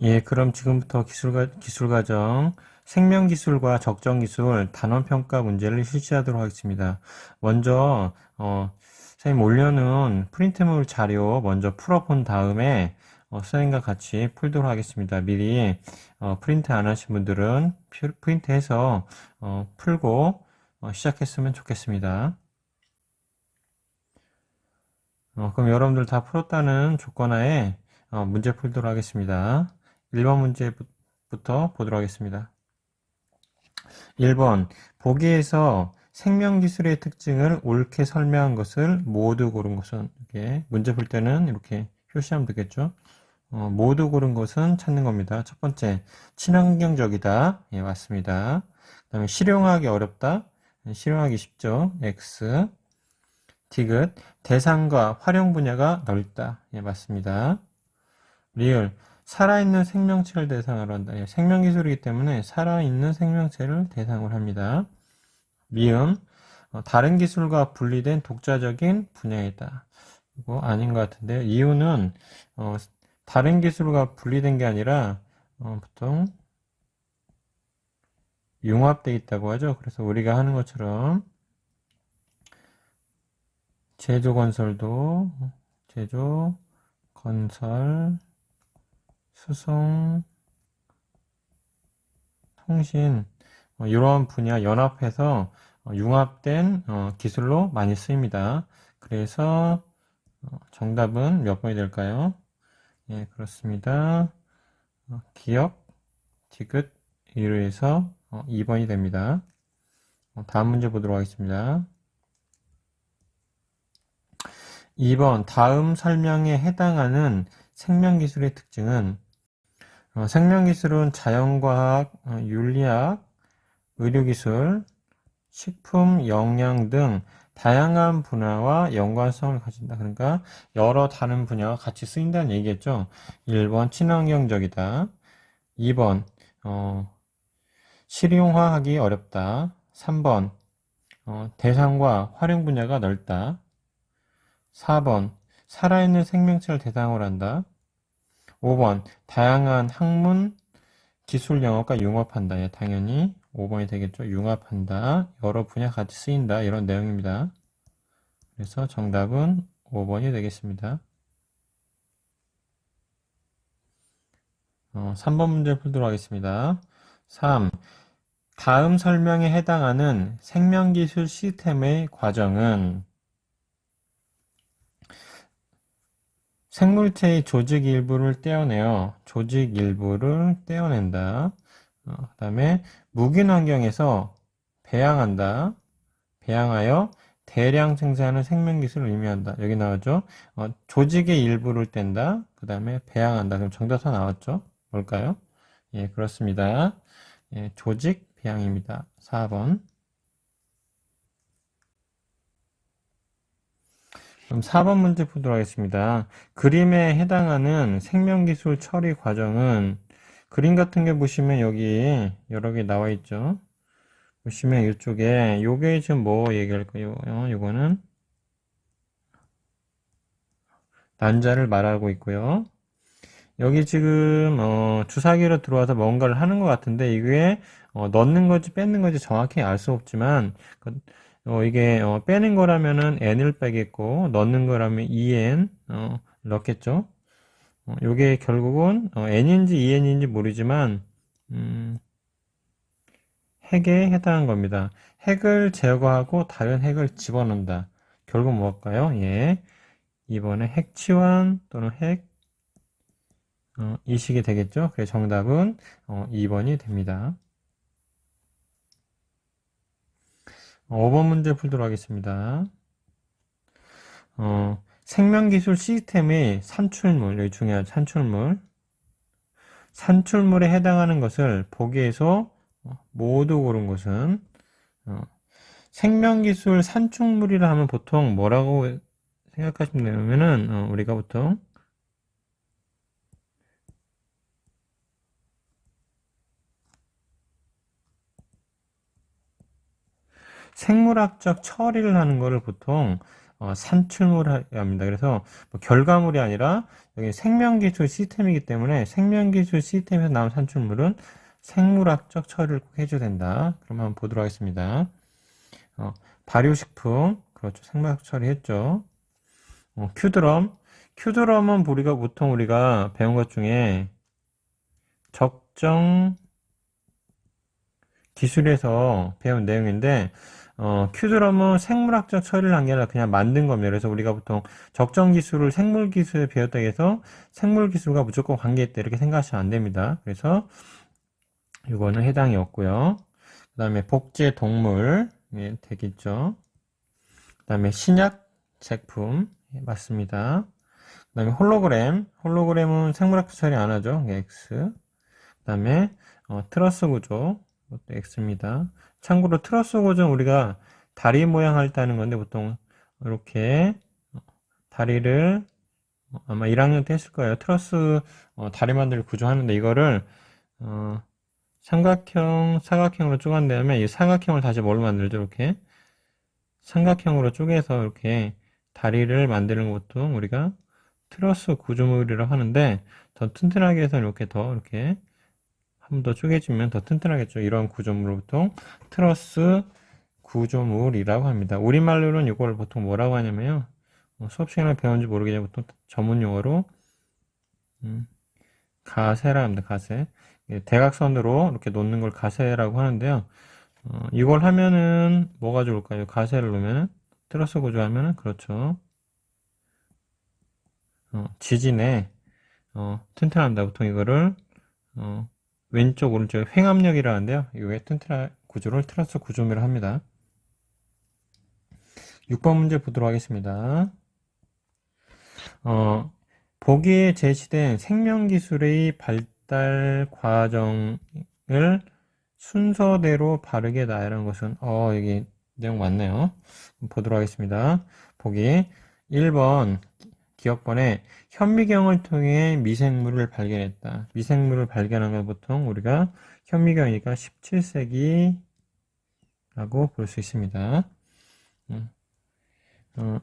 예, 그럼 지금부터 기술과정, 생명기술과 적정기술 단원평가 문제를 실시하도록 하겠습니다. 먼저, 선생님 올려놓은 프린트물 자료 먼저 풀어본 다음에, 선생님과 같이 풀도록 하겠습니다. 미리, 프린트 안 하신 분들은 프린트해서, 풀고, 시작했으면 좋겠습니다. 그럼 여러분들 다 풀었다는 조건하에, 문제 풀도록 하겠습니다. 1번 문제부터 보도록 하겠습니다. 1번, 보기에서 생명기술의 특징을 옳게 설명한 것을 모두 고른 것은, 이렇게 문제 풀 때는 이렇게 표시하면 되겠죠. 모두 고른 것은 찾는 겁니다. 첫 번째, 친환경적이다. 예, 맞습니다. 그 다음에 실용하기 어렵다. 실용하기 쉽죠. X. 디귿, 대상과 활용 분야가 넓다. 예, 맞습니다. 리을, 살아있는 생명체를 대상으로 한다. 예, 생명기술이기 때문에 살아있는 생명체를 대상으로 합니다. 미음, 다른 기술과 분리된 독자적인 분야이다. 이거 아닌 것 같은데, 이유는, 다른 기술과 분리된 게 아니라, 보통, 융합되어 있다고 하죠. 그래서 우리가 하는 것처럼, 제조, 건설, 수송, 통신, 이런 분야 연합해서 융합된 기술로 많이 쓰입니다. 그래서 정답은 몇 번이 될까요? 예, 그렇습니다. 기억, 디귿, 이루에서 2번이 됩니다. 다음 문제 보도록 하겠습니다. 2번, 다음 설명에 해당하는 생명기술의 특징은 생명기술은 자연과학, 윤리학, 의료기술, 식품, 영양 등 다양한 분야와 연관성을 가진다. 그러니까 여러 다른 분야와 같이 쓰인다는 얘기겠죠. 1번 친환경적이다. 2번 실용화하기 어렵다. 3번 대상과 활용 분야가 넓다. 4번 살아있는 생명체를 대상으로 한다. 5번 다양한 학문, 기술 영역과 융합한다. 예, 당연히 5번이 되겠죠. 융합한다. 여러 분야 같이 쓰인다. 이런 내용입니다. 그래서 정답은 5번이 되겠습니다. 3번 문제 풀도록 하겠습니다. 3. 다음 설명에 해당하는 생명기술 시스템의 과정은 생물체의 조직 일부를 떼어낸다. 그 다음에 무균 환경에서 배양한다. 배양하여 대량 생산하는 생명기술을 의미한다. 여기 나왔죠? 조직의 일부를 뗀다. 그 다음에 배양한다. 그럼 정답 다 나왔죠? 뭘까요? 예, 그렇습니다. 예, 조직 배양입니다. 4번. 그럼 4번 문제 보도록 하겠습니다. 그림에 해당하는 생명기술 처리 과정은 그림 같은 게 보시면 여기 여러 개 나와 있죠? 보시면 이쪽에 요게 지금 뭐 얘기할까요? 요거는 난자를 말하고 있고요. 여기 지금 주사기로 들어와서 뭔가를 하는 것 같은데 이게 넣는 건지 뺏는 건지 정확히 알 수 없지만 이게 빼는 거라면은 n을 빼겠고 넣는 거라면 2n 넣겠죠. 요게 결국은 n인지 2n인지 모르지만 핵에 해당한 겁니다. 핵을 제거하고 다른 핵을 집어넣는다. 결국 뭘까요? 예. 이번에 핵치환 또는 핵 이식이 되겠죠. 그래서 정답은 2번이 됩니다. 5번 문제 풀도록 하겠습니다. 생명기술 시스템의 산출물, 여기 중요한 산출물. 산출물에 해당하는 것을 보기에서 모두 고른 것은 생명기술 산출물이라 하면 보통 뭐라고 생각하시면 되냐면은 우리가 보통 생물학적 처리를 하는 것을 보통 산출물을 합니다. 그래서 뭐 결과물이 아니라 여기 생명기술 시스템이기 때문에 생명기술 시스템에서 나온 산출물은 생물학적 처리를 꼭 해줘야 된다. 그럼 한번 보도록 하겠습니다. 발효식품, 그렇죠. 생물학 처리했죠. 큐드럼은 우리가 보통 배운 것 중에 적정 기술에서 배운 내용인데, 큐드럼은 생물학적 처리를 한 게 아니라 그냥 만든 겁니다. 그래서 우리가 보통 적정 기술을 생물 기술에 배웠다 해서 생물 기술과 무조건 관계있다 이렇게 생각하시면 안 됩니다. 그래서 이거는 해당이 없고요. 그 다음에 복제 동물, 예, 되겠죠. 그 다음에 신약 제품, 예, 맞습니다. 그 다음에 홀로그램은 생물학적 처리 안 하죠. X. 그 다음에 트러스 구조, 이것도 X입니다. 참고로 트러스 구조는 우리가 다리 모양 할 때 하는 건데 보통 이렇게 다리를 아마 1학년 때 했을 거예요. 트러스 다리 만들 구조하는데 이거를 삼각형, 사각형으로 쪼간 다음에 이 사각형을 다시 뭘로 만들죠? 이렇게 삼각형으로 쪼개서 이렇게 다리를 만드는 것도 우리가 트러스 구조물이라고 하는데 더 튼튼하게 해서 이렇게 한 번 더 쪼개지면 더 튼튼하겠죠. 이런 구조물을 보통 트러스 구조물이라고 합니다. 우리말로는 이걸 보통 뭐라고 하냐면요. 수업 시간에 배운지 모르겠지만 보통 전문 용어로 가세라 합니다. 가세. 대각선으로 이렇게 놓는 걸 가세라고 하는데요. 이걸 하면은 뭐가 좋을까요? 가세를 놓으면은 트러스 구조하면은 그렇죠. 지진에 튼튼합니다. 보통 이거를 왼쪽 오른쪽 횡압력이라는데요. 이게 튼튼한 구조를 트러스 구조물이라고 합니다. 6번 문제 보도록 하겠습니다. 보기에 제시된 생명기술의 발달 과정을 순서대로 바르게 나열한 것은 여기 내용 맞네요. 보도록 하겠습니다. 보기 1번 기억번에 현미경을 통해 미생물을 발견했다. 미생물을 발견한 건 보통 우리가 현미경이니까 17세기라고 볼 수 있습니다.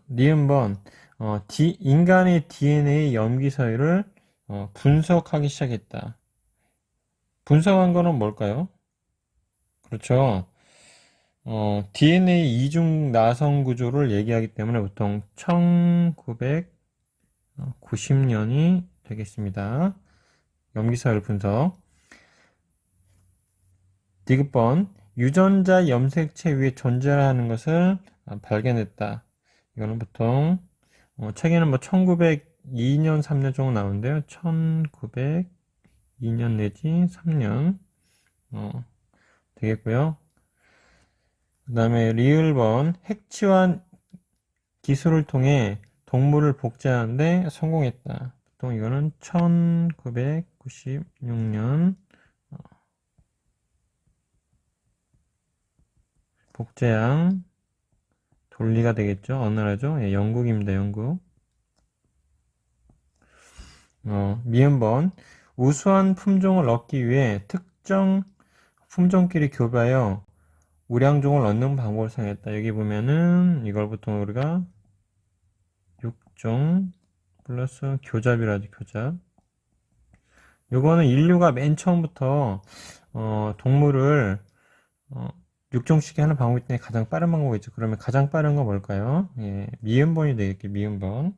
니은번 인간의 DNA 염기서열을 분석하기 시작했다. 분석한 거는 뭘까요? 그렇죠. DNA 이중 나성 구조를 얘기하기 때문에 보통 1990년이 되겠습니다. 염기서열 분석. 디귿번 유전자 염색체 위에 존재하는 것을 발견했다. 이거는 보통 책에는 1902년, 3년 정도 나오는데요. 1902년 내지 3년 되겠고요. 그 다음에 리을번 핵치환 기술을 통해 동물을 복제하는데 성공했다. 보통 이거는 1996년 복제양 돌리가 되겠죠. 어느 나라죠? 예, 영국입니다. 영국. 미음번 우수한 품종을 얻기 위해 특정 품종끼리 교배하여 우량종을 얻는 방법을 사용했다. 여기 보면은 이걸 보통 우리가 육종 플러스 교잡이라죠. 교잡. 요거는 인류가 맨 처음부터 동물을 육종씩 하는 방법이 때문에 가장 빠른 방법이죠. 그러면 가장 빠른 건 뭘까요? 예, 미음번이 되겠죠. 미음번.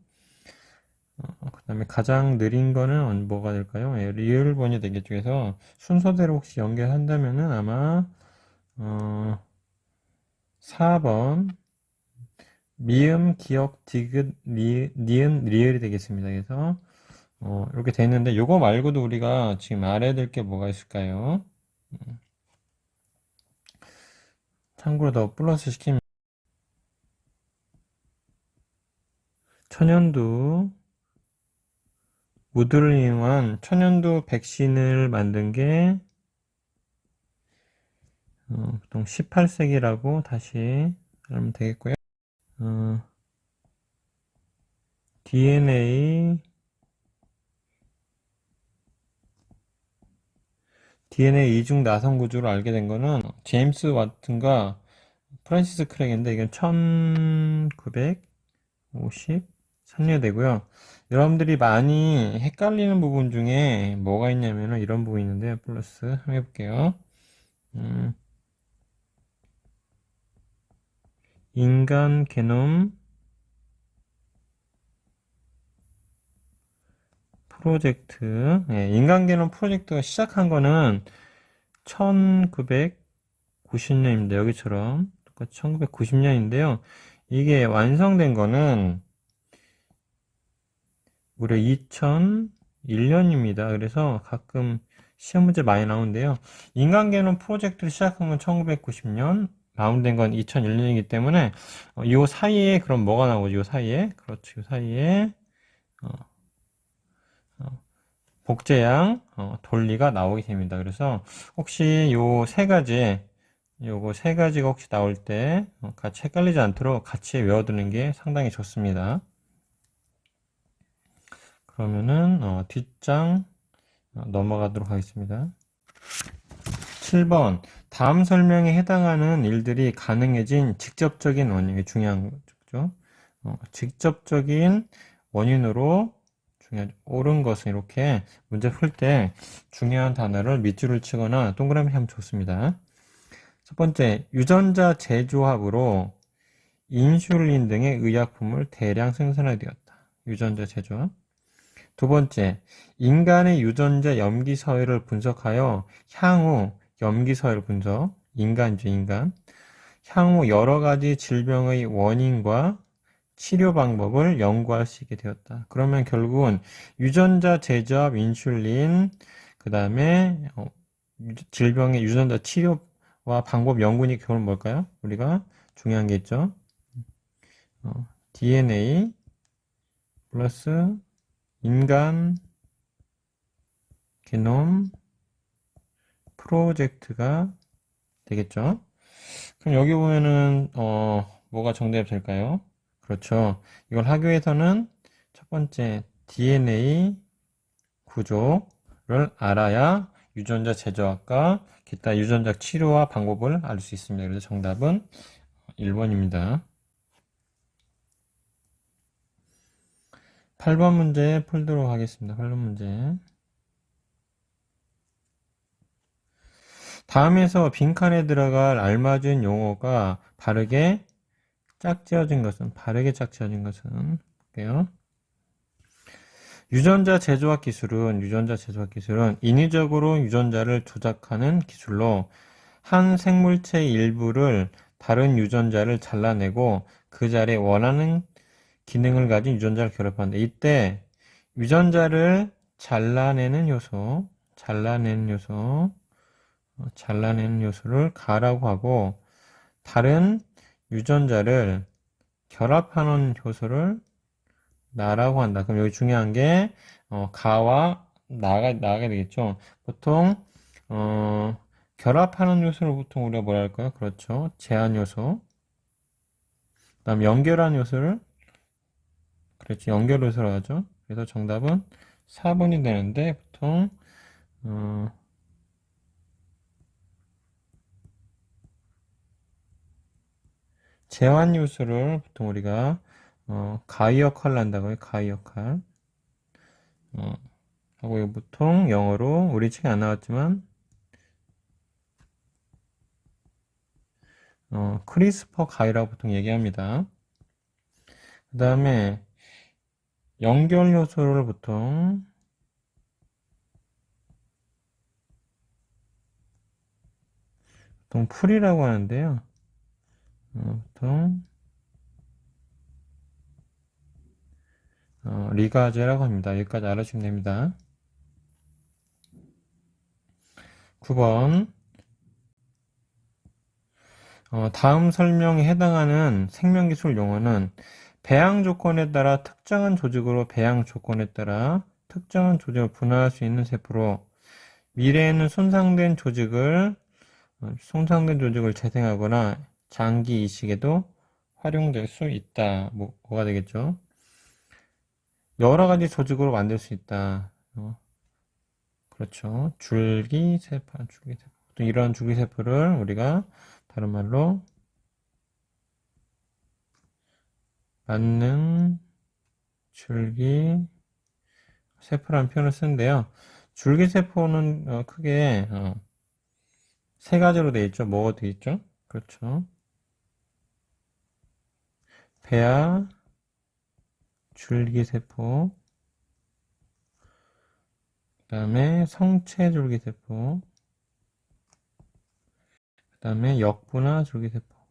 그 다음에 가장 느린 거는 뭐가 될까요? 예, 리을번이 되겠죠. 그래서 순서대로 혹시 연결한다면은 아마 4번 미음, 기역, 디귿, 니은, 리을이 되겠습니다. 그래서 이렇게 돼 있는데 요거 말고도 우리가 지금 알아야 될 게 뭐가 있을까요? 참고로 더 플러스 시키면 천연두 우드를 이용한 천연두 백신을 만든 게 보통 18세기라고 다시 알면 되겠고요. DNA 이중 나선 구조를 알게 된 거는 제임스 와튼과 프란시스 크랙인데 이건 1900 50 산여되고요. 여러분들이 많이 헷갈리는 부분 중에 뭐가 있냐면은 이런 부분이 있는데요. 플러스 한번 해볼게요. 인간 게놈 프로젝트. 예, 인간 게놈 프로젝트가 시작한 거는 1990년입니다. 여기처럼 똑같이 1990년인데요. 이게 완성된 거는 무려 2001년입니다. 그래서 가끔 시험 문제 많이 나오는데요. 인간 게놈 프로젝트를 시작한 건 1990년, 마무리된 건 2001년이기 때문에 이 사이에 그럼 뭐가 나오죠? 이 사이에 그렇죠. 이 사이에 복제양 돌리가 나오게 됩니다. 그래서 혹시 요거 세 가지가 혹시 나올 때 같이 헷갈리지 않도록 같이 외워두는 게 상당히 좋습니다. 그러면은 뒷장 넘어가도록 하겠습니다. 7번 다음 설명에 해당하는 일들이 가능해진 직접적인 원인이 중요한 거죠. 직접적인 원인으로 옳은 것은 이렇게 문제 풀 때 중요한 단어를 밑줄을 치거나 동그라미 하면 좋습니다. 첫 번째, 유전자 재조합으로 인슐린 등의 의약품을 대량 생산하게 되었다. 유전자 재조합. 두 번째, 인간의 유전자 염기 서열을 분석하여 향후 염기 서열 분석, 인간이죠, 인간. 향후 여러 가지 질병의 원인과 치료 방법을 연구할 수 있게 되었다. 그러면 결국은 유전자 제조합 인슐린, 그 다음에 질병의 유전자 치료와 방법 연구니 결국은 뭘까요? 우리가 중요한 게 있죠. DNA 플러스 인간 게놈 프로젝트가 되겠죠. 그럼 여기 보면은 뭐가 정답이 될까요? 그렇죠. 이걸 학교에서는 첫 번째 DNA 구조를 알아야 유전자 제조학과 기타 유전자 치료와 방법을 알 수 있습니다. 그래서 정답은 1번입니다. 8번 문제 풀도록 하겠습니다. 8번 문제. 다음에서 빈칸에 들어갈 알맞은 용어가 바르게 짝지어진 것은 볼게요. 유전자 제조학 기술은 인위적으로 유전자를 조작하는 기술로 한 생물체의 일부를 다른 유전자를 잘라내고 그 자리에 원하는 기능을 가진 유전자를 결합한다. 이때 유전자를 잘라내는 요소를 가라고 하고 다른 유전자를 결합하는 효소를 나라고 한다. 그럼 여기 중요한 게 가와 나가 되겠죠. 보통 결합하는 요소를 보통 우리가 뭐라 할까요? 그렇죠. 제한 요소. 그다음 연결하는 요소를 그렇죠. 연결 요소라고 하죠. 그래서 정답은 4번이 되는데 보통 제한 요소를 보통 우리가 가위 역할을 한다고요. 가위 역할. 하고 이거 보통 영어로 우리 책에 안 나왔지만 크리스퍼 가위라고 보통 얘기합니다. 그 다음에 연결 요소를 보통 풀이라고 하는데요. 보통 리가제라고 합니다. 여기까지 알아주시면 됩니다. 9번 다음 설명에 해당하는 생명기술 용어는 배양 조건에 따라 특정한 조직으로 분할할 수 있는 세포로 미래에는 손상된 조직을 재생하거나 장기 이식에도 활용될 수 있다. 뭐가 되겠죠? 여러 가지 조직으로 만들 수 있다. 그렇죠. 줄기세포. 또 이런 줄기세포를 우리가 다른 말로 받는 줄기 세포라는 표현을 쓰는데요. 줄기세포는 크게 세 가지로 되어 있죠. 뭐가 되어 있죠? 그렇죠. 배아 줄기세포, 그 다음에 성체줄기세포, 그 다음에 역분화 줄기세포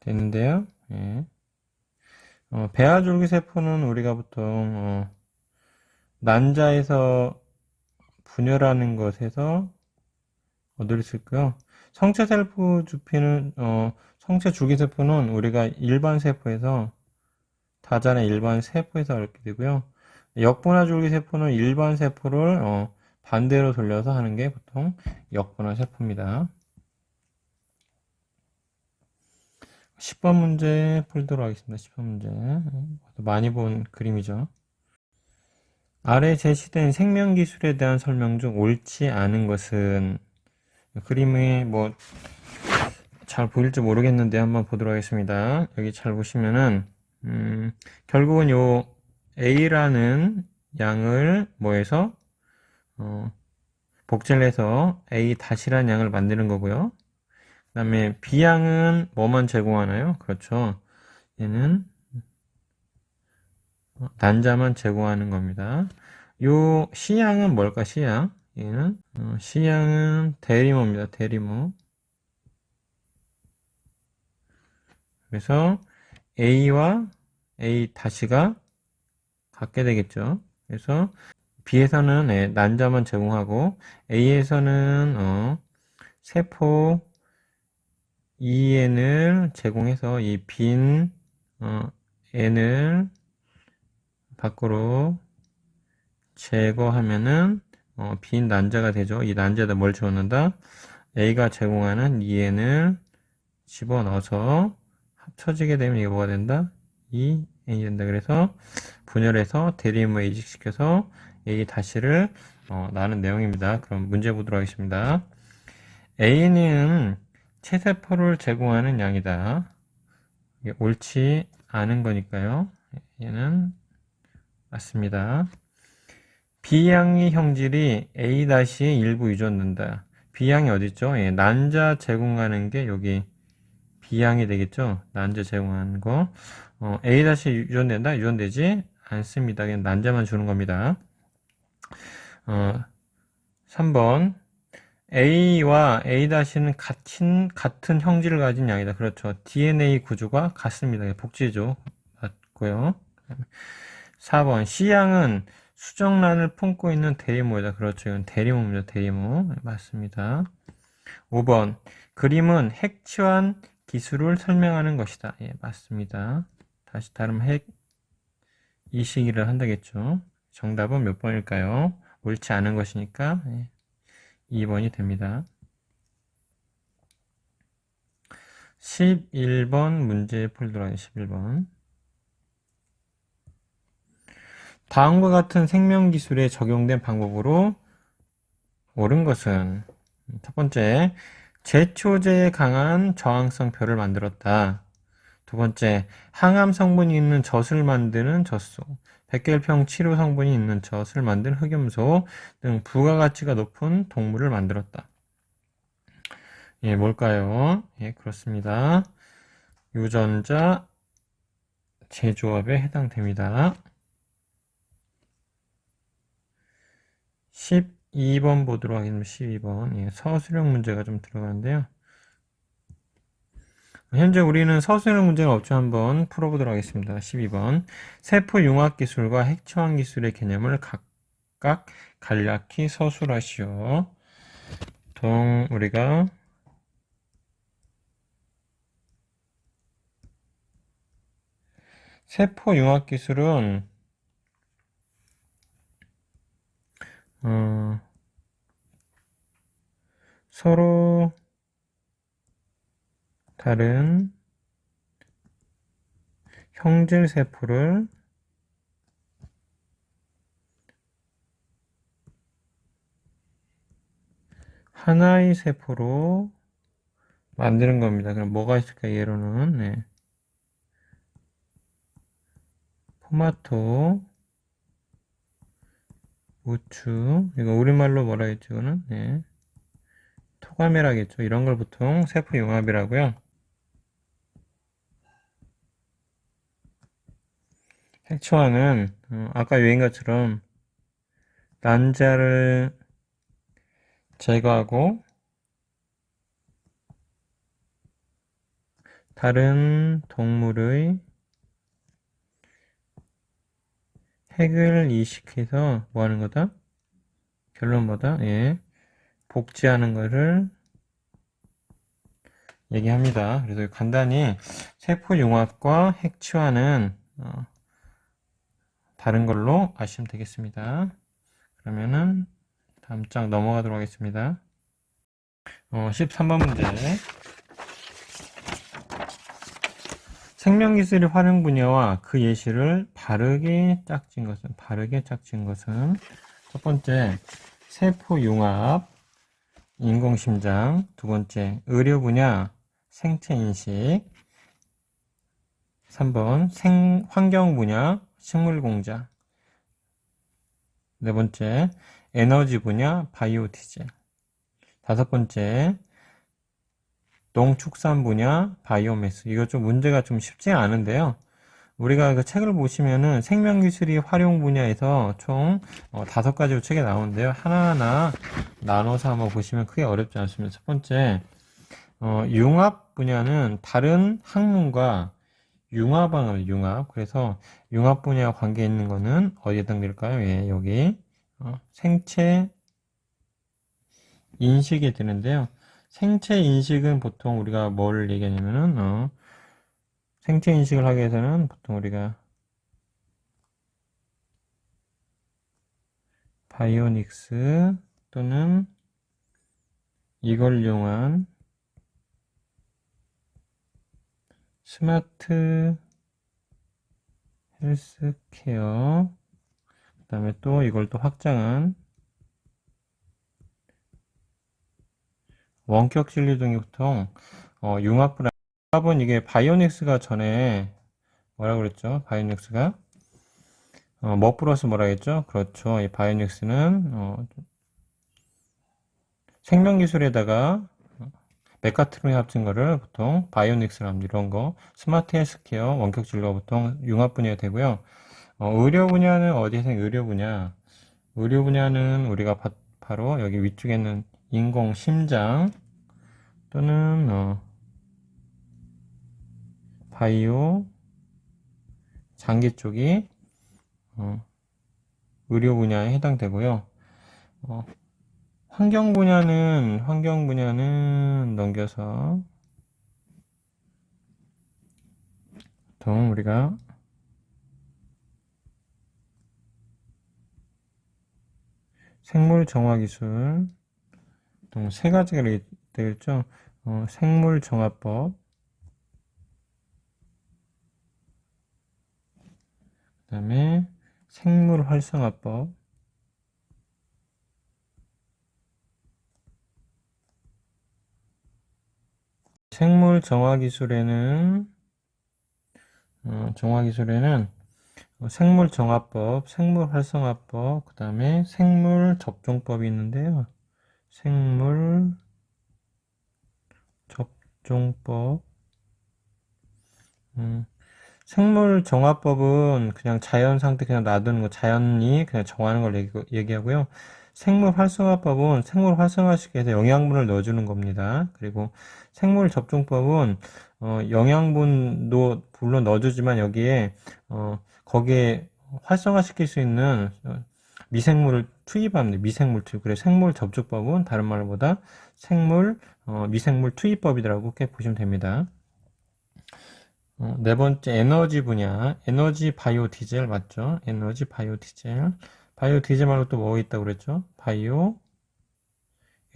되는데요. 예. 배아 줄기세포는 우리가 보통 난자에서 분열하는 것에서 얻을 수 있고요. 성체 줄기세포는 우리가 일반 세포에서 다자의 일반 세포에서 얻게 되고요. 역분화 줄기세포는 일반 세포를 반대로 돌려서 하는 게 보통 역분화 세포입니다. 10번 문제 풀도록 하겠습니다. 10번 문제. 많이 본 그림이죠. 아래 제시된 생명기술에 대한 설명 중 옳지 않은 것은, 그림이 잘 보일지 모르겠는데 한번 보도록 하겠습니다. 여기 잘 보시면은 결국은 요 A라는 양을 뭐해서 복제를 해서 A-라는 양을 만드는 거고요. 그 다음에 B양은 뭐만 제공하나요? 그렇죠. 얘는 난자만 제공하는 겁니다. 요 C양은 뭘까? C양. 얘는 C양은 대리모입니다. 대리모. 그래서 A와 A-가 같게 되겠죠. 그래서 B에서는 난자만 제공하고 A에서는 세포 EN을 제공해서 이 빈 N을 밖으로 제거하면은 빈 난자가 되죠. 이 난자에다 뭘 집어넣는다? A가 제공하는 EN을 집어넣어서 합쳐지게 되면 이게 뭐가 된다? N이 된다. 그래서 분열해서 대리모에 이직시켜서 A-를 나는 내용입니다. 그럼 문제 보도록 하겠습니다. A는 체세포를 제공하는 양이다. 이게 옳지 않은 거니까요. 얘는 맞습니다. B양의 형질이 A-에 일부 유전된다. B양이 어딨죠? 예, 난자 제공하는 게 여기 B양이 되겠죠? 난자 제공하는 거. A- 유전된다? 유전되지 않습니다. 그냥 난자만 주는 겁니다. 3번. A와 A-는 같은 형질을 가진 양이다. 그렇죠. DNA 구조가 같습니다. 복제죠. 맞고요. 4번. C양은 수정란을 품고 있는 대리모이다. 그렇죠. 이건 대리모입니다. 대리모. 맞습니다. 5번. 그림은 핵치환 기술을 설명하는 것이다. 예, 맞습니다. 다시 다른 핵 이식을 한다겠죠. 정답은 몇 번일까요? 옳지 않은 것이니까 2번이 됩니다. 11번 문제 풀도록 하겠습니다. 11번. 다음과 같은 생명기술에 적용된 방법으로 옳은 것은 첫 번째, 제초제에 강한 저항성표를 만들었다. 두 번째, 항암 성분이 있는 젖을 만드는 젖소, 백혈병 치료 성분이 있는 젖을 만드는 흑염소 등 부가가치가 높은 동물을 만들었다. 예, 뭘까요? 예, 그렇습니다. 유전자 제조업에 해당됩니다. 12번 보도록 하겠습니다. 12번. 예, 서술형 문제가 좀 들어가는데요. 현재 우리는 서술형 문제가 없죠. 한번 풀어보도록 하겠습니다. 12번. 세포융합기술과 핵처환기술의 개념을 각각 간략히 서술하시오. 보통 우리가 세포융합기술은 서로 다른 형질세포를 하나의 세포로 만드는 겁니다. 그럼 뭐가 있을까, 예로는? 네. 토마토, 우추, 이거 우리말로 뭐라 했죠, 이거는? 네. 토가메라겠죠. 이런 걸 보통 세포융합이라고요. 색초화는, 아까 유인 것처럼, 난자를 제거하고, 다른 동물의 핵을 이식해서 뭐 하는 거다? 결론 뭐다? 예. 복제하는 것을 얘기합니다. 그래서 간단히 세포융합과 핵치화는 다른 걸로 아시면 되겠습니다. 그러면은 다음 장 넘어가도록 하겠습니다. 13번 문제. 생명기술의 활용 분야와 그 예시를 바르게 짝진 것은 첫 번째 세포융합, 인공심장, 두 번째 의료 분야, 생체인식, 3번 환경 분야, 식물공장, 네 번째 에너지 분야, 바이오디젤, 다섯 번째 농축산 분야, 바이오매스. 이거 좀 문제가 좀 쉽지 않은데요. 우리가 그 책을 보시면은 생명기술이 활용 분야에서 총 5가지 책에 나오는데요. 하나하나 나눠서 한번 보시면 크게 어렵지 않습니다. 첫 번째, 융합 분야는 다른 학문과 융합하는 융합. 그래서 융합 분야와 관계 있는 거는 어디에 해당될까요? 예, 여기 생체 인식이 되는데요. 생체 인식은 보통 우리가 뭘 얘기하냐면은 생체 인식을 하기 위해서는 보통 우리가 바이오닉스 또는 이걸 이용한 스마트 헬스케어, 그 다음에 또 이걸 또 확장한 원격 진료 등이 보통 융합은 이게 바이오닉스가 전에 뭐라고 그랬죠? 바이오닉스가 뭐 플러스 뭐라 했죠? 그렇죠. 이 바이오닉스는 생명기술에다가 메카트론이 합친 거를 보통 바이오닉스라 합니다. 이런 거 스마트 헬스케어, 원격 진료가 보통 융합 분야가 되고요. 의료 분야는 어디에서 의료 분야? 의료 분야는 우리가 바로 여기 위쪽에 있는 인공 심장 또는 바이오 장기 쪽이 의료 분야에 해당되고요. 환경 분야는 넘겨서 보통 우리가 생물 정화 기술 보통 세 가지가 되겠죠. 생물 정화법, 그 다음에 생물 활성화법, 생물 정화 기술에는 생물 정화법, 생물 활성화법, 그 다음에 생물 접종법이 있는데요. 생물 접종법. 생물 정화법은 그냥 자연 상태 그냥 놔두는 거, 자연이 그냥 정하는 걸 얘기하고요. 생물 활성화법은 생물 활성화시켜서 영양분을 넣어주는 겁니다. 그리고 생물 접종법은 영양분도 물론 넣어주지만 여기에 거기에 활성화시킬 수 있는 미생물을 투입합니다. 미생물 투입. 그래서 생물 접촉법은 다른 말보다 미생물 투입법이라고 그렇게 보시면 됩니다. 네 번째 에너지 분야, 에너지 바이오 디젤 맞죠? 에너지 바이오 디젤. 바이오 디젤 말고 또 뭐 있다고 그랬죠? 바이오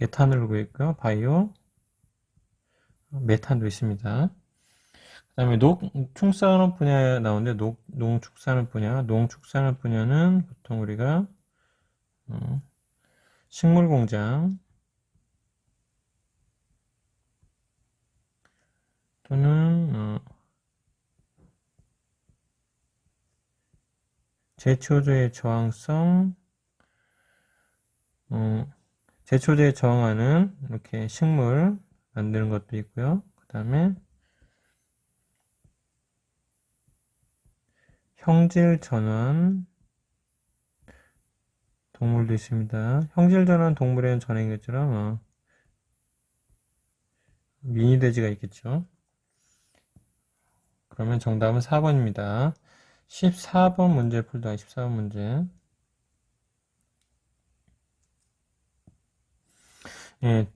에탄올도 있고요. 바이오 메탄도 있습니다. 그 다음에 농축산업 분야에 나오는데 농축산업 분야는 보통 우리가 식물공장, 또는 제초제의 저항성, 제초제에 저항하는 이렇게 식물 만드는 것도 있고요. 그 다음에 형질 전환 동물도 있습니다. 형질 전환 동물에는 전에 얘기했처럼 미니 돼지가 있겠죠. 그러면 정답은 4번입니다. 14번 문제 풀다. 14번 문제. 예,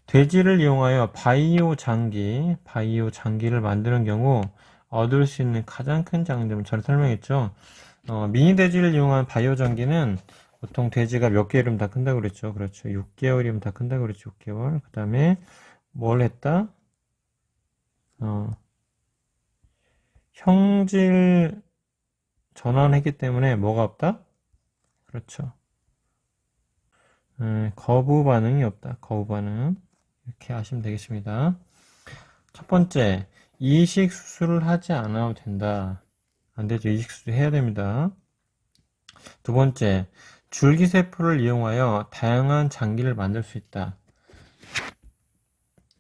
돼지를 이용하여 바이오 장기를 만드는 경우 얻을 수 있는 가장 큰 장점은 전에 설명했죠. 미니 돼지를 이용한 바이오 장기는 보통 돼지가 몇 개월이면 다 큰다고 그랬죠. 그렇죠. 6개월이면 다 큰다고 그랬죠. 6개월. 그 다음에 뭘 했다? 형질 전환했기 때문에 뭐가 없다? 그렇죠. 거부 반응이 없다. 거부 반응. 이렇게 하시면 되겠습니다. 첫 번째, 이식 수술을 하지 않아도 된다. 안 되죠. 이식 수술 해야 됩니다. 두 번째, 줄기세포를 이용하여 다양한 장기를 만들 수 있다.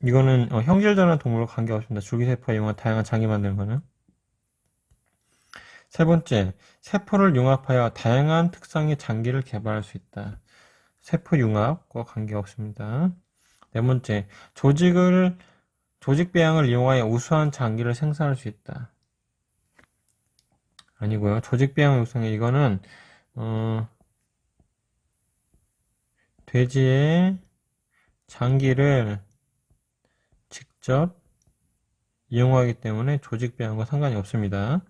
이거는 형질전환 동물과 관계없습니다. 줄기세포를 이용하여 다양한 장기 만드는 거는. 세 번째, 세포를 융합하여 다양한 특성의 장기를 개발할 수 있다. 세포 융합과 관계없습니다. 네 번째, 조직 배양을 이용하여 우수한 장기를 생산할 수 있다. 아니고요. 조직 배양 육성에 이거는 돼지의 장기를 직접 이용하기 때문에 조직 배양과 상관이 없습니다.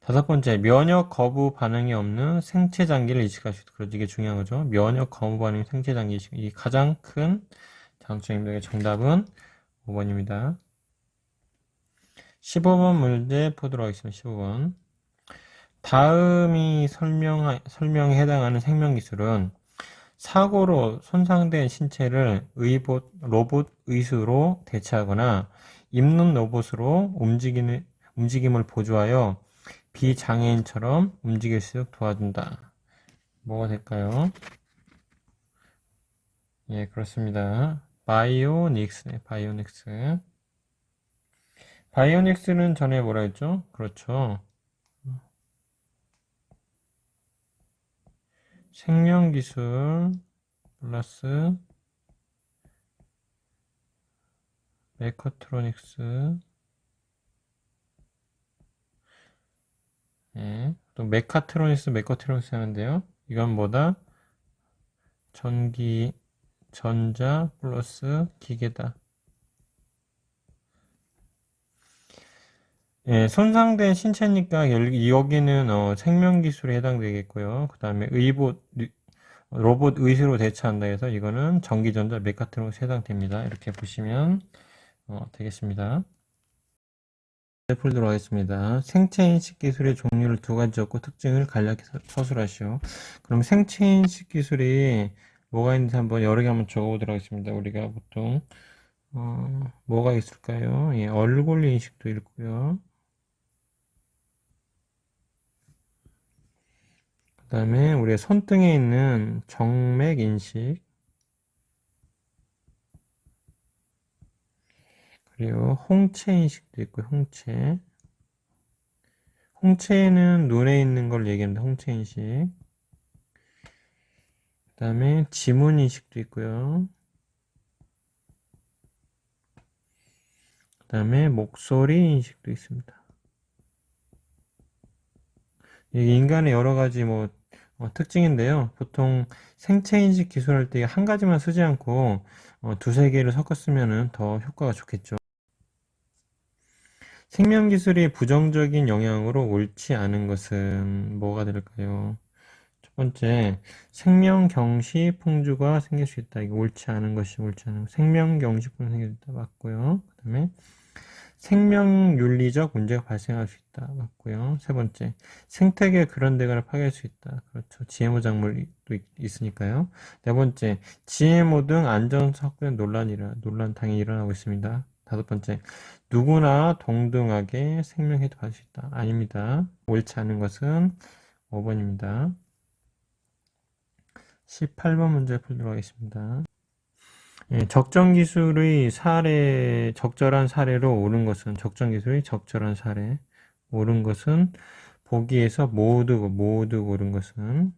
다섯 번째, 면역 거부 반응이 없는 생체 장기를 이식할 수 있다. 그렇죠. 이게 중요한 거죠. 면역 거부 반응 생체 장기 이식. 이게 가장 큰 장점입니다. 정답은 5번입니다. 15번 문제 보도록 하겠습니다. 15번. 다음이 설명에 해당하는 생명기술은 사고로 손상된 신체를 로봇 의수로 대체하거나 입는 로봇으로 움직임을 보조하여 비장애인처럼 움직일 수 있도록 도와준다. 뭐가 될까요? 예, 그렇습니다. 바이오닉스. 바이오닉스는 전에 뭐라 했죠? 그렇죠. 생명기술 플러스 메카트로닉스. 예, 또 메카트로닉스 하는데요. 이건 뭐다? 전자 플러스 기계다. 예, 손상된 신체니까 여기는 생명기술에 해당되겠고요. 그 다음에 로봇 의수로 대체한다 해서 이거는 전기전자 메카트로닉스에 해당됩니다. 이렇게 보시면 되겠습니다. 풀도록 하겠습니다. 생체인식 기술의 종류를 두 가지 적고 특징을 간략히 서술하시오. 그럼 생체인식 기술이 뭐가 있는지 여러 개 한번 적어보도록 하겠습니다. 우리가 보통 뭐가 있을까요? 예, 얼굴 인식도 있고요. 그 다음에 우리가 손등에 있는 정맥 인식, 그리고 홍채 인식도 있고요. 홍채는 눈에 있는 걸 얘기합니다. 홍채 인식. 그 다음에 지문 인식도 있고요. 그 다음에 목소리 인식도 있습니다. 이게 인간의 여러 가지 특징인데요. 보통 생체 인식 기술할 때 한 가지만 쓰지 않고 두세 개를 섞어 쓰면 더 효과가 좋겠죠. 생명 기술이 부정적인 영향으로 옳지 않은 것은 뭐가 될까요? 첫 번째, 생명 경시 풍주가 생길 수 있다. 이게 옳지 않은 것이 옳지 않은 것. 생명 경시 풍주가 생길 수 있다. 맞고요. 그 다음에 생명윤리적 문제가 발생할 수 있다. 맞고요. 세 번째, 생태계 그런 데가 파괴할 수 있다. 그렇죠. GMO 작물도 있으니까요. 네 번째, GMO 등 안전 섞는 논란 당연히 일어나고 있습니다. 다섯 번째, 누구나 동등하게 생명혜도 받을 수 있다. 아닙니다. 옳지 않은 것은 5번입니다. 18번 문제 풀도록 하겠습니다. 예, 적정기술의 사례, 적절한 사례로 옳은 것은, 적정기술의 적절한 사례, 옳은 것은, 보기에서 모두 옳은 것은,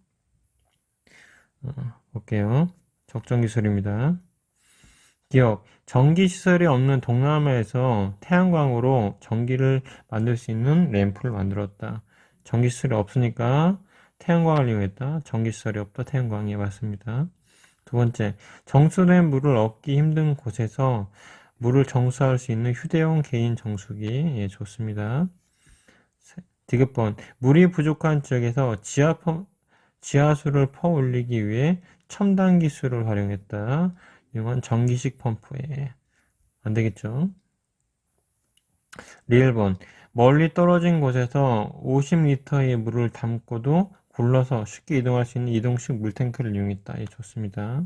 볼게요. 적정기술입니다. 기억, 전기시설이 없는 동남아에서 태양광으로 전기를 만들 수 있는 램프를 만들었다. 전기시설이 없으니까 태양광을 이용했다. 전기시설이 없다. 태양광이 맞습니다. 두 번째, 정수된 물을 얻기 힘든 곳에서 물을 정수할 수 있는 휴대용 개인 정수기. 예, 좋습니다. 디귿번, 물이 부족한 지역에서 지하수를 퍼올리기 위해 첨단 기술을 활용했다. 이건 전기식 펌프에 안 되겠죠. 리을번, 멀리 떨어진 곳에서 50리터의 물을 담고도 굴러서 쉽게 이동할 수 있는 이동식 물탱크를 이용했다. 예, 좋습니다.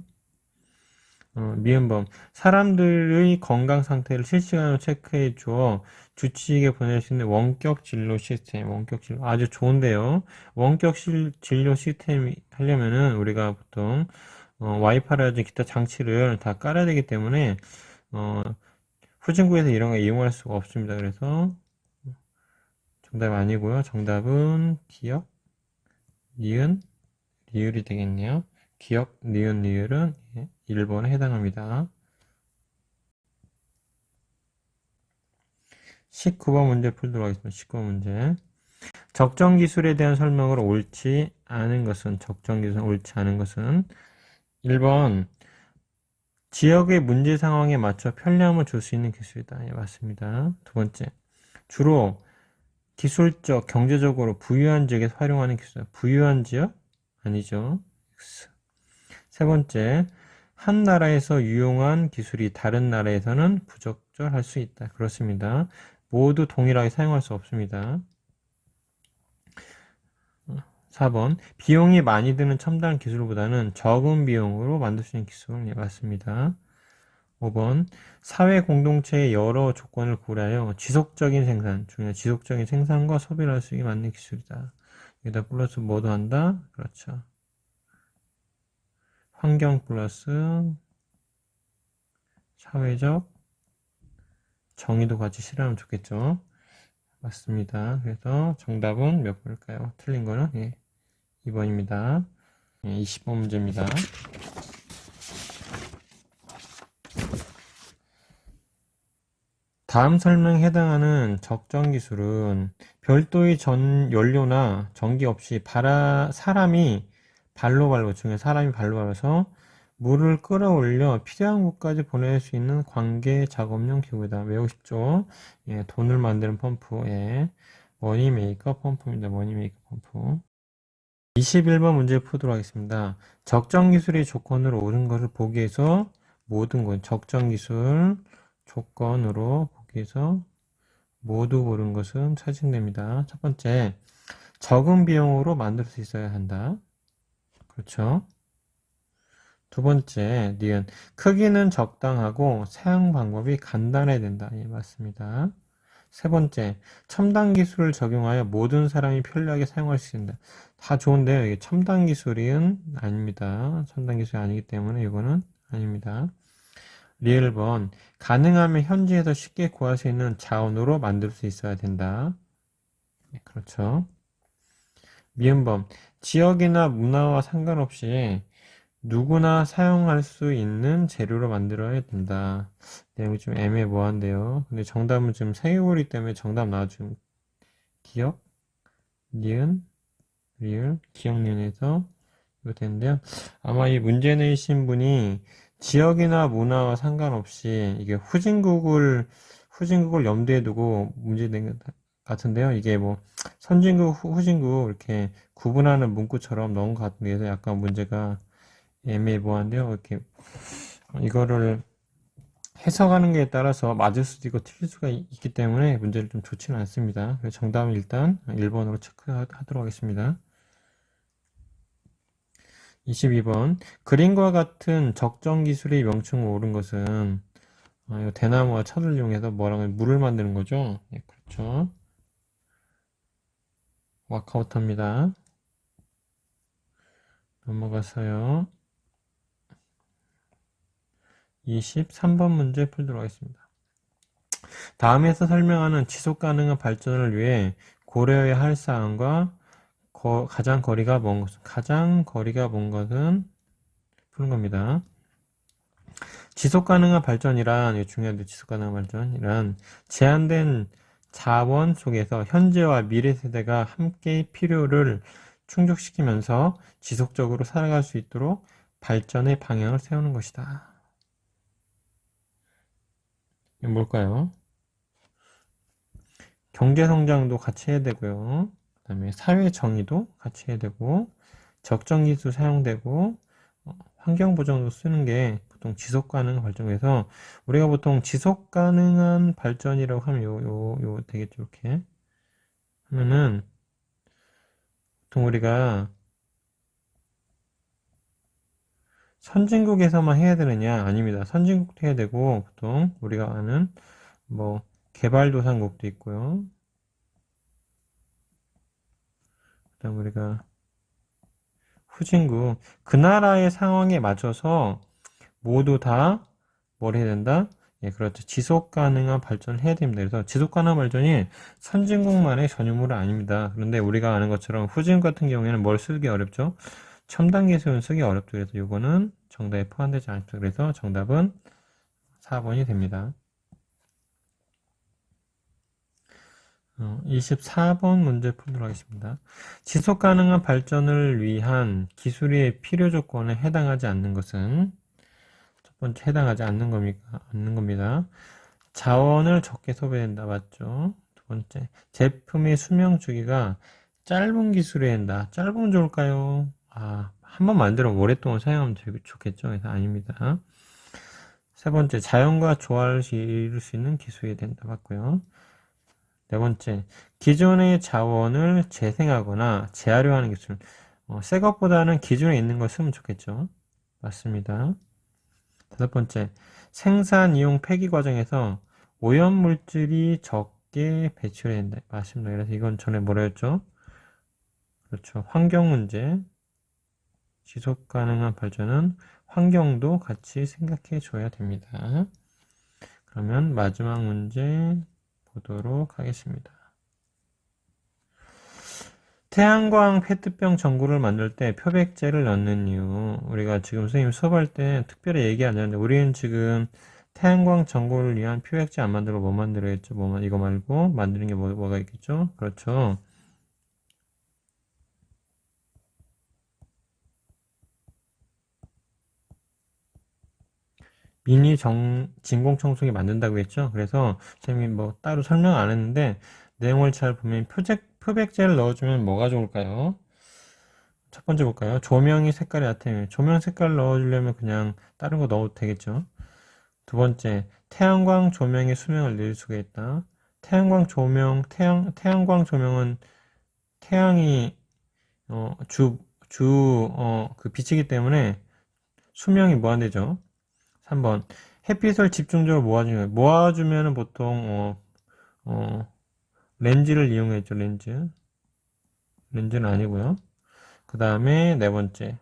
미음번, 사람들의 건강 상태를 실시간으로 체크해 주어 주치의에게 보낼 수 있는 원격 진료 시스템. 원격 진료 아주 좋은데요. 원격 진료 시스템 하려면은 우리가 보통 와이파이라든지 기타 장치를 다 깔아야 되기 때문에 후진국에서 이런 거 이용할 수가 없습니다. 그래서 정답 아니고요. 정답은 기억, 니은, 리을이 되겠네요. 기억, 니은, 리을은 1번에 해당합니다. 19번 문제 풀도록 하겠습니다. 19번 문제. 적정 기술에 대한 설명으로 옳지 않은 것은, 적정 기술은 옳지 않은 것은 1번, 지역의 문제 상황에 맞춰 편리함을 줄 수 있는 기술이다. 예, 맞습니다. 두 번째, 주로 기술적, 경제적으로 부유한 지역에서 활용하는 기술. 부유한 지역? 아니죠. X. 세 번째, 한 나라에서 유용한 기술이 다른 나라에서는 부적절할 수 있다. 그렇습니다. 모두 동일하게 사용할 수 없습니다. 4번, 비용이 많이 드는 첨단 기술보다는 적은 비용으로 만들 수 있는 기술은 예, 맞습니다. 5번, 사회 공동체의 여러 조건을 고려하여 지속적인 생산, 중요한 지속적인 생산과 소비를 할 수 있게 만든 기술이다. 여기다 플러스 뭐도 한다? 그렇죠. 환경 플러스 사회적 정의도 같이 실하면 좋겠죠. 맞습니다. 그래서 정답은 몇 번일까요? 틀린 거는 예, 2번입니다. 예, 20번 문제입니다. 다음 설명에 해당하는 적정 기술은 별도의 전 연료나 전기 없이 사람이 발로 밟아서 물을 끌어올려 필요한 곳까지 보낼 수 있는 관계 작업용 기구이다. 외우고 싶죠? 예, 돈을 만드는 펌프. 예, 머니메이커 펌프입니다. 머니메이커 펌프. 21번 문제 풀도록 하겠습니다. 적정 기술의 조건으로 옳은 것을 보기 위해서 모든 것, 적정 기술 조건으로 보기 위해서 모두 옳은 것은 찾으됩니다. 첫 번째, 적은 비용으로 만들 수 있어야 한다. 그렇죠? 두 번째, 니은 크기는 적당하고 사용 방법이 간단해야 된다. 예, 맞습니다. 세 번째, 첨단 기술을 적용하여 모든 사람이 편리하게 사용할 수 있다. 다 좋은데요. 이게 첨단 기술은 아닙니다. 첨단 기술이 아니기 때문에 이거는 아닙니다. 리을번, 가능하면 현지에서 쉽게 구할 수 있는 자원으로 만들 수 있어야 된다. 네, 그렇죠. 미음번, 지역이나 문화와 상관없이 누구나 사용할 수 있는 재료로 만들어야 된다. 내용이 좀 애매모호한데요. 근데 정답은 지금 세개골이기 때문에 정답 나와주면 기억, 니은, 리을, 기억, 니은에서 이거 되는데요. 아마 이 문제 내신 분이 지역이나 문화와 상관없이 이게 후진국을 염두에 두고 문제 낸 것 같은데요. 이게 뭐 선진국, 후진국 이렇게 구분하는 문구처럼 넣은 것 같은데 약간 문제가 애매모호한데요. 이렇게 이거를 해석하는 게 따라서 맞을 수도 있고 틀릴 수가 있기 때문에 문제를 좀 좋지는 않습니다. 그래서 정답은 일단 1번으로 체크하도록 하겠습니다. 22번, 그림과 같은 적정 기술의 명칭으로 옳은 것은 이거 대나무와 철을 이용해서 뭐라고 해요? 물을 만드는 거죠? 예, 그렇죠. 와카오타입니다. 넘어가서요. 23번 문제 풀도록 하겠습니다. 다음에서 설명하는 지속 가능한 발전을 위해 고려해야 할 사항과 가장 거리가 먼 것은 푸는 겁니다. 지속 가능한 발전이란, 이거 중요한데, 지속 가능한 발전이란 제한된 자원 속에서 현재와 미래 세대가 함께 필요를 충족시키면서 지속적으로 살아갈 수 있도록 발전의 방향을 세우는 것이다. 이건 뭘까요? 경제성장도 같이 해야 되고요. 그 다음에 사회정의도 같이 해야 되고, 적정기술 사용되고, 환경보전도 쓰는 게 보통 지속가능한 발전에서, 우리가 보통 지속가능한 발전이라고 하면 요 되겠죠. 이렇게 하면은 보통 우리가 선진국에서만 해야 되느냐? 아닙니다. 선진국도 해야 되고, 보통 우리가 아는 뭐 개발도상국도 있고요. 그다음 우리가 후진국, 그 나라의 상황에 맞춰서 모두 다 뭘 해야 된다? 예, 그렇죠. 지속 가능한 발전을 해야 됩니다. 그래서 지속 가능한 발전이 선진국만의 전유물은 아닙니다. 그런데 우리가 아는 것처럼 후진국 같은 경우에는 뭘 쓰기 어렵죠? 첨단 기술은 쓰기 어렵죠. 그래서 이거는 정답에 포함되지 않죠. 그래서 정답은 4번이 됩니다. 24번 문제 풀도록 하겠습니다. 지속 가능한 발전을 위한 기술의 필요 조건에 해당하지 않는 것은 첫 번째 해당하지 않는 겁니다. 자원을 적게 소비된다. 맞죠? 두 번째, 제품의 수명 주기가 짧은 기술에 한다. 짧으면 좋을까요? 한 번 만들면 오랫동안 사용하면 되게 좋겠죠? 그래서 아닙니다. 세 번째, 자연과 조화를 이룰 수 있는 기술이 된다. 맞고요. 네 번째, 기존의 자원을 재생하거나 재활용하는 하는 기술. 새 것보다는 기존에 있는 걸 쓰면 좋겠죠? 맞습니다. 다섯 번째, 생산, 이용, 폐기 과정에서 오염물질이 적게 배출된다. 맞습니다. 그래서 이건 전에 뭐라 했죠? 그렇죠. 환경 문제. 지속 가능한 발전은 환경도 같이 생각해 줘야 됩니다. 그러면 마지막 문제 보도록 하겠습니다. 태양광 페트병 전구를 만들 때 표백제를 넣는 이유. 우리가 지금 선생님 수업할 때 특별히 얘기 안 하는데, 우리는 지금 태양광 전구를 위한 표백제 안 만들고 뭐 만들어야겠죠? 이거 말고 만드는 게 뭐가 있겠죠? 그렇죠. 미니 진공청소기 만든다고 했죠? 그래서 선생님이 뭐 따로 설명 안 했는데, 내용을 잘 보면 표백제를 넣어주면 뭐가 좋을까요? 첫 번째 볼까요? 조명이 색깔이 얕아요. 조명 색깔 넣어주려면 그냥 다른 거 넣어도 되겠죠? 두 번째, 태양광 조명의 수명을 늘릴 수가 있다. 태양광 조명은 태양이, 그 빛이기 때문에 수명이 무한대죠. 3번, 햇빛을 집중적으로 모아주면 보통, 렌즈를 이용했죠, 렌즈. 렌즈는 아니고요. 그 다음에 네 번째,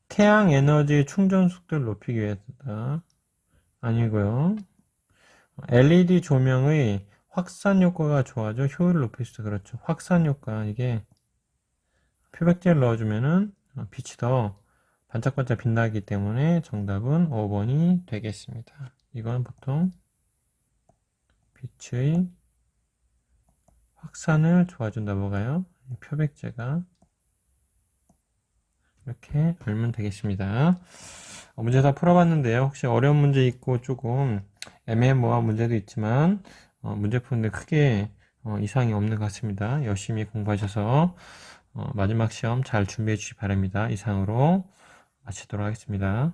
태양 에너지 충전 속도를 높이기 위해서다. 아니고요. LED 조명의 확산 효과가 좋아져 효율을 높일 수 있어. 그렇죠. 확산 효과, 이게 표백제를 넣어주면은 빛이 더 반짝반짝 빛나기 때문에 정답은 5번이 되겠습니다. 이건 보통 빛의 확산을 도와준다. 뭐가요? 표백제가. 이렇게 알면 되겠습니다. 문제 다 풀어봤는데요. 혹시 어려운 문제 있고 조금 애매모호한 문제도 있지만 문제 푸는데 크게 이상이 없는 것 같습니다. 열심히 공부하셔서 마지막 시험 잘 준비해 주시기 바랍니다. 이상으로 마치도록 하겠습니다.